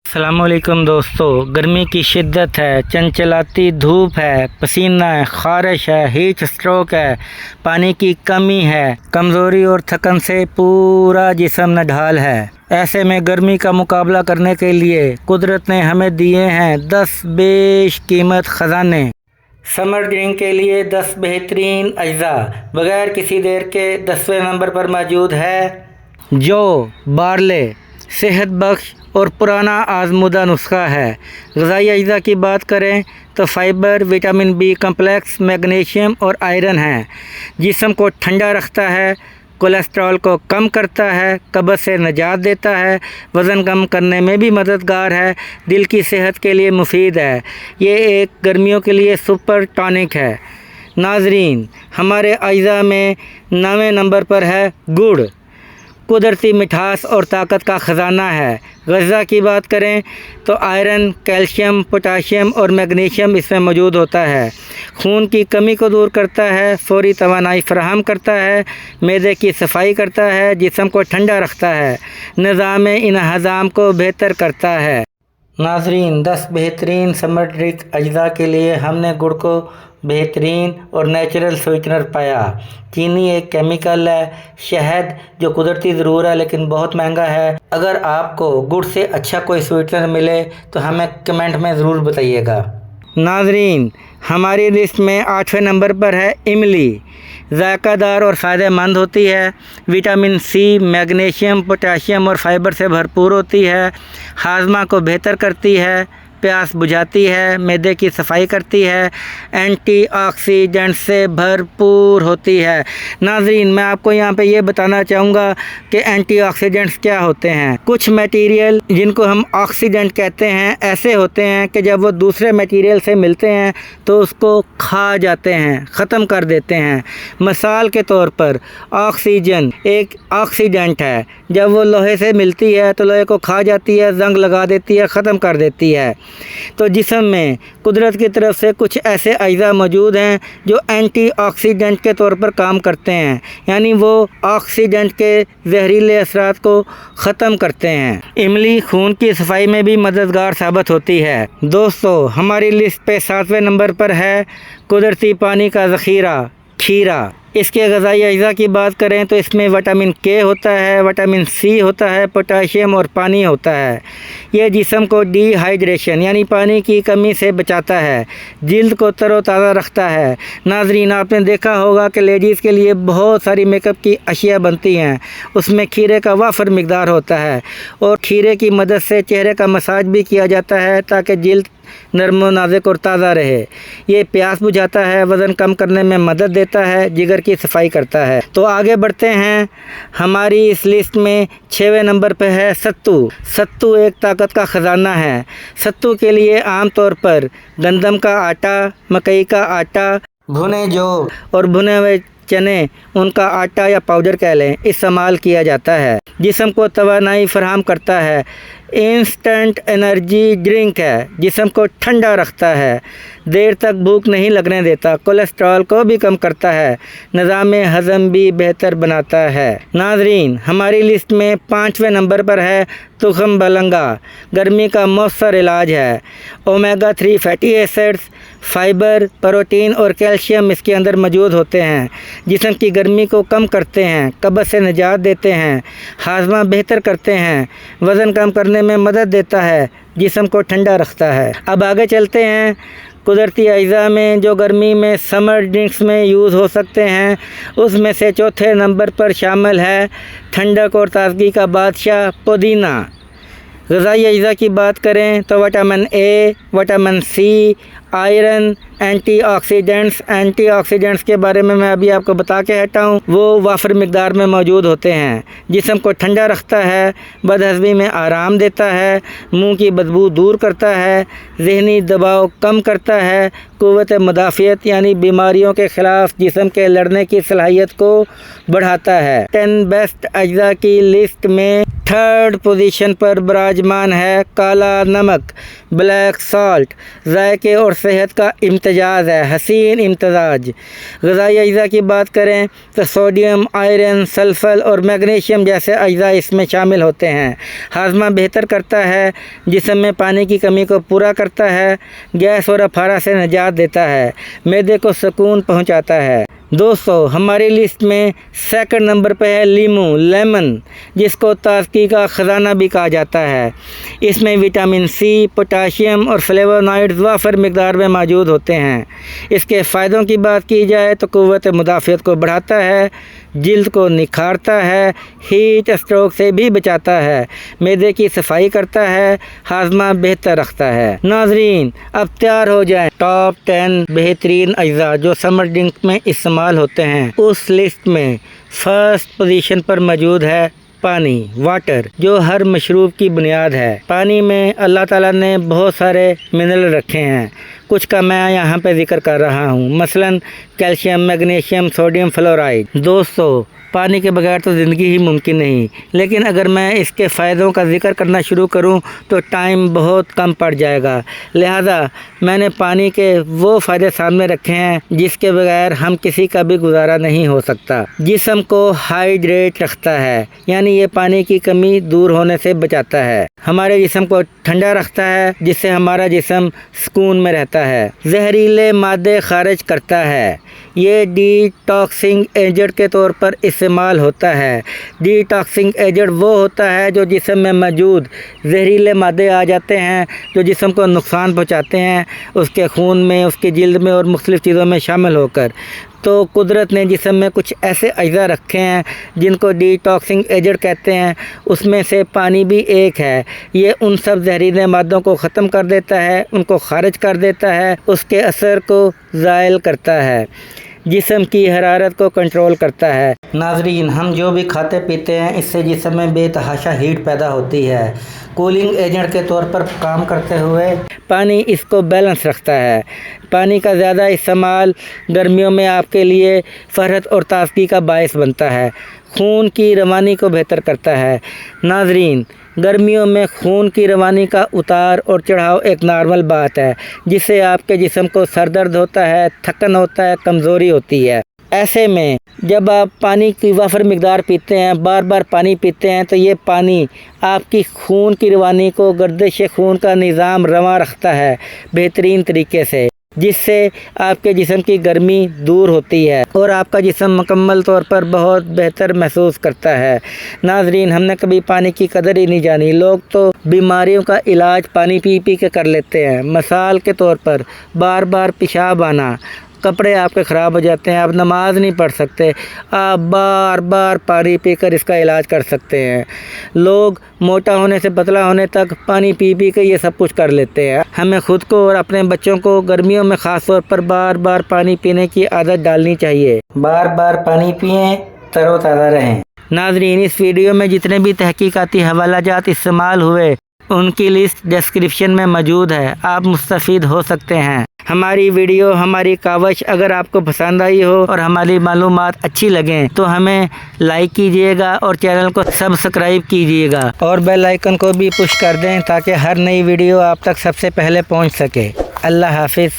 السلام علیکم دوستو، گرمی کی شدت ہے، چنچلاتی دھوپ ہے، پسینہ ہے، خارش ہے، ہیٹ اسٹروک ہے، پانی کی کمی ہے، کمزوری اور تھکن سے پورا جسم نڈھال ہے۔ ایسے میں گرمی کا مقابلہ کرنے کے لیے قدرت نے ہمیں دیے ہیں 10 بیش قیمت خزانے۔ سمر ڈرنک کے لیے 10 بہترین اجزاء بغیر کسی دیر کے 10ویں نمبر پر موجود ہے جو بارلے، صحت بخش اور پرانا آزمودہ نسخہ ہے۔ غذائی اجزاء کی بات کریں تو fibre, vitamin B complex, magnesium اور آئرن ہیں۔ جسم کو ٹھنڈا رکھتا ہے، کولیسٹرول کو کم کرتا ہے، قبض سے نجات دیتا ہے، وزن کم کرنے میں بھی مددگار ہے، دل کی صحت کے لیے مفید ہے۔ یہ ایک گرمیوں کے لیے سپر ٹانک ہے۔ ناظرین، ہمارے اجزاء میں 9ویں نمبر پر ہے گڑ۔ قدرتی مٹھاس اور طاقت کا خزانہ ہے۔ غذا کی بات کریں تو آئرن، کیلشیم، پوٹاشیم اور میگنیشیم اس میں موجود ہوتا ہے۔ خون کی کمی کو دور کرتا ہے، فوری توانائی فراہم کرتا ہے، معدے کی صفائی کرتا ہے، جسم کو ٹھنڈا رکھتا ہے، نظام انہضام کو بہتر کرتا ہے۔ ناظرین، 10 بہترین سمر ڈرنک اجزاء کے لیے ہم نے گڑ کو بہترین اور نیچرل سویٹنر پایا۔ چینی ایک کیمیکل ہے، شہد جو قدرتی ضرور ہے لیکن بہت مہنگا ہے۔ اگر آپ کو گڑ سے اچھا کوئی سویٹنر ملے تو ہمیں کمنٹ میں ضرور بتائیے گا۔ ناظرین، ہماری لسٹ میں 8ویں نمبر پر ہے املی۔ ذائقہ دار اور فائدہ مند ہوتی ہے، وٹامن سی، میگنیشیم، پوٹاشیم اور فائبر سے بھرپور ہوتی ہے، ہاضمہ کو بہتر کرتی ہے، پیاس بجھاتی ہے، معدے کی صفائی کرتی ہے، اینٹی آکسیڈنٹ سے بھرپور ہوتی ہے۔ ناظرین، میں آپ کو یہاں پہ یہ بتانا چاہوں گا کہ اینٹی آکسیڈنٹس کیا ہوتے ہیں۔ کچھ میٹیریل جن کو ہم آکسیڈنٹ کہتے ہیں ایسے ہوتے ہیں کہ جب وہ دوسرے میٹیریل سے ملتے ہیں تو اس کو کھا جاتے ہیں، ختم کر دیتے ہیں۔ مثال کے طور پر آکسیجن ایک آکسیڈنٹ ہے، جب وہ لوہے سے ملتی ہے تو لوہے کو کھا جاتی ہے، زنگ لگا دیتی ہے، ختم کر دیتی ہے۔ تو جسم میں قدرت کی طرف سے کچھ ایسے اجزاء موجود ہیں جو اینٹی آکسیڈنٹ کے طور پر کام کرتے ہیں، یعنی وہ آکسیڈنٹ کے زہریلے اثرات کو ختم کرتے ہیں۔ املی خون کی صفائی میں بھی مددگار ثابت ہوتی ہے۔ دوستو، ہماری لسٹ پہ 7ویں نمبر پر ہے قدرتی پانی کا ذخیرہ کھیرا۔ اس کے غذائی اجزاء کی بات کریں تو اس میں وٹامن کے ہوتا ہے، وٹامن سی ہوتا ہے، پوٹاشیم اور پانی ہوتا ہے۔ یہ جسم کو ڈی ہائیڈریشن یعنی پانی کی کمی سے بچاتا ہے، جلد کو تر و تازہ رکھتا ہے۔ ناظرین، آپ نے دیکھا ہوگا کہ لیڈیز کے لیے بہت ساری میک اپ کی اشیاء بنتی ہیں، اس میں کھیرے کا وافر مقدار ہوتا ہے اور کھیرے کی مدد سے چہرے کا مساج بھی کیا جاتا ہے تاکہ جلد نرم و نازک اور تازہ رہے۔ یہ پیاس بجھاتا ہے، وزن کم کرنے میں مدد دیتا ہے، جگر کی صفائی کرتا ہے۔ تو آگے بڑھتے ہیں، ہماری اس لسٹ میں 6ویں نمبر پہ ہے ستو۔ ستو ایک طاقت کا خزانہ ہے۔ ستو کے لیے عام طور پر گندم کا آٹا، مکئی کا آٹا، بھنے جو اور بھنے ہوئے چنے، ان کا آٹا یا پاؤڈر کہہ لیں، استعمال کیا جاتا ہے۔ جسم کو توانائی فراہم کرتا ہے، انسٹنٹ انرجی ڈرنک ہے، جسم کو ٹھنڈا رکھتا ہے، دیر تک بھوک نہیں لگنے دیتا، کولیسٹرول کو بھی کم کرتا ہے، نظام ہضم بھی بہتر بناتا ہے۔ ناظرین، ہماری لسٹ میں 5ویں نمبر پر ہے تخم بلنگا۔ گرمی کا مؤثر علاج ہے۔ Omega 3 fatty acids, fibre, protein اور کیلشیم اس کے اندر موجود ہوتے ہیں، جسم کی گرمی کو کم کرتے ہیں، قبض سے نجات دیتے ہیں، ہاضمہ بہتر کرتے ہیں، وزن کم کرنے میں مدد دیتا ہے، جسم کو ٹھنڈا رکھتا ہے۔ اب آگے چلتے ہیں، قدرتی اجزاء میں جو گرمی میں سمر ڈرنکس میں یوز ہو سکتے ہیں اس میں سے 4تھے نمبر پر شامل ہے ٹھنڈک اور تازگی کا بادشاہ پودینہ۔ غذائی اجزاء کی بات کریں تو vitamin A, vitamin C, iron, اینٹی آکسیڈنٹس کے بارے میں ابھی آپ کو بتا کے ہٹا ہوں، وہ وافر مقدار میں موجود ہوتے ہیں، جسم کو ٹھنڈا رکھتا ہے، بدہضمی میں آرام دیتا ہے، منہ کی بدبو دور کرتا ہے، ذہنی دباؤ کم کرتا ہے، قوت مدافعت یعنی بیماریوں کے خلاف جسم کے لڑنے کی صلاحیت کو بڑھاتا ہے۔ 10 بیسٹ اجزاء کی لسٹ میں 3rd پوزیشن پر براجمان ہے کالا نمک، بلیک سالٹ۔ ذائقے اور صحت کا امتزاج ہے، حسین امتزاج۔ غذائی اجزاء کی بات کریں تو سوڈیم، آئرن، سلفر اور میگنیشیم جیسے اجزاء اس میں شامل ہوتے ہیں۔ ہاضمہ بہتر کرتا ہے، جسم میں پانی کی کمی کو پورا کرتا ہے، گیس اور افارہ سے نجات دیتا ہے، معدے کو سکون پہنچاتا ہے۔ دوستو، ہماری لسٹ میں سیکنڈ نمبر پہ ہے لیمن، جس کو تازگی کا خزانہ بھی کہا جاتا ہے۔ اس میں وٹامن سی، پوٹاشیم اور فلیوونوائڈز وافر مقدار میں موجود ہوتے ہیں۔ اس کے فائدوں کی بات کی جائے تو قوت مدافعت کو بڑھاتا ہے، جلد کو نکھارتا ہے، ہیٹ اسٹروک سے بھی بچاتا ہے، معدے کی صفائی کرتا ہے، ہاضمہ بہتر رکھتا ہے۔ ناظرین، اب تیار ہو جائیں ٹاپ 10 بہترین اجزاء جو سمر ڈرنک میں استعمال ہوتے ہیں۔ اس لسٹ میں فرسٹ پوزیشن پر موجود ہے پانی، واٹر، جو ہر مشروب کی بنیاد ہے۔ پانی میں اللہ تعالیٰ نے بہت سارے منرل رکھے ہیں، کچھ کا میں یہاں پہ ذکر کر رہا ہوں، مثلاً کیلشیم، میگنیشیم، سوڈیم فلورائڈ۔ دوستو، پانی کے بغیر تو زندگی ہی ممکن نہیں، لیکن اگر میں اس کے فائدوں کا ذکر کرنا شروع کروں تو ٹائم بہت کم پڑ جائے گا، لہذا میں نے پانی کے وہ فائدے سامنے رکھے ہیں جس کے بغیر ہم کسی کا بھی گزارا نہیں ہو سکتا۔ جسم کو ہائیڈریٹ رکھتا ہے، یعنی یہ پانی کی کمی دور ہونے سے بچاتا ہے۔ ہمارے جسم کو ٹھنڈا رکھتا ہے، جس سے ہمارا جسم سکون میں رہتا ہے۔ زہریلے مادے خارج کرتا ہے، یہ ڈی ٹاکسنگ ایجنٹ کے طور پر استعمال ہوتا ہے۔ ڈی ٹاکسنگ ایجنٹ وہ ہوتا ہے جو جسم میں موجود زہریلے مادے آ جاتے ہیں جو جسم کو نقصان پہنچاتے ہیں، اس کے خون میں، اس کی جلد میں اور مختلف چیزوں میں شامل ہو کر۔ تو قدرت نے جسم میں کچھ ایسے اجزاء رکھے ہیں جن کو ڈی ٹاکسنگ ایجنٹ کہتے ہیں، اس میں سے پانی بھی ایک ہے۔ یہ ان سب زہریلے مادوں کو ختم کر دیتا ہے، ان کو خارج کر دیتا ہے، اس کے اثر کو زائل کرتا ہے، جسم کی حرارت کو کنٹرول کرتا ہے۔ ناظرین، ہم جو بھی کھاتے پیتے ہیں اس سے جسم میں بے تحاشا ہیٹ پیدا ہوتی ہے۔ کولنگ ایجنٹ کے طور پر کام کرتے ہوئے پانی اس کو بیلنس رکھتا ہے۔ پانی کا زیادہ استعمال گرمیوں میں آپ کے لیے فرحت اور تازگی کا باعث بنتا ہے، خون کی روانی کو بہتر کرتا ہے۔ ناظرین، گرمیوں میں خون کی روانی کا اتار اور چڑھاؤ ایک نارمل بات ہے، جس سے آپ کے جسم کو سر درد ہوتا ہے، تھکن ہوتا ہے، کمزوری ہوتی ہے۔ ایسے میں جب آپ پانی کی وافر مقدار پیتے ہیں، بار بار پانی پیتے ہیں، تو یہ پانی آپ کی خون کی روانی کو، گردش خون کا نظام رواں رکھتا ہے بہترین طریقے سے، جس سے آپ کے جسم کی گرمی دور ہوتی ہے اور آپ کا جسم مکمل طور پر بہت بہتر محسوس کرتا ہے۔ ناظرین، ہم نے کبھی پانی کی قدر ہی نہیں جانی۔ لوگ تو بیماریوں کا علاج پانی پی پی کے کر لیتے ہیں۔ مثال کے طور پر بار بار پیشاب آنا، کپڑے آپ کے خراب ہو جاتے ہیں، آپ نماز نہیں پڑھ سکتے، آپ بار بار پانی پی کر اس کا علاج کر سکتے ہیں۔ لوگ موٹا ہونے سے پتلا ہونے تک پانی پی پی کے یہ سب کچھ کر لیتے ہیں۔ ہمیں خود کو اور اپنے بچوں کو گرمیوں میں خاص طور پر بار بار پانی پینے کی عادت ڈالنی چاہیے۔ بار بار پانی پئیں، تر و تازہ رہیں۔ ناظرین، اس ویڈیو میں جتنے بھی تحقیقاتی حوالہ جات استعمال ہوئے ان کی لسٹ ڈسکرپشن میں موجود ہے، آپ مستفید ہو سکتے ہیں۔ ہماری ویڈیو، ہماری کاوش اگر آپ کو پسند آئی ہو اور ہماری معلومات اچھی لگیں تو ہمیں لائک کیجئے گا اور چینل کو سبسکرائب کیجئے گا اور بیل آئیکن کو بھی پش کر دیں تاکہ ہر نئی ویڈیو آپ تک سب سے پہلے پہنچ سکے۔ اللہ حافظ۔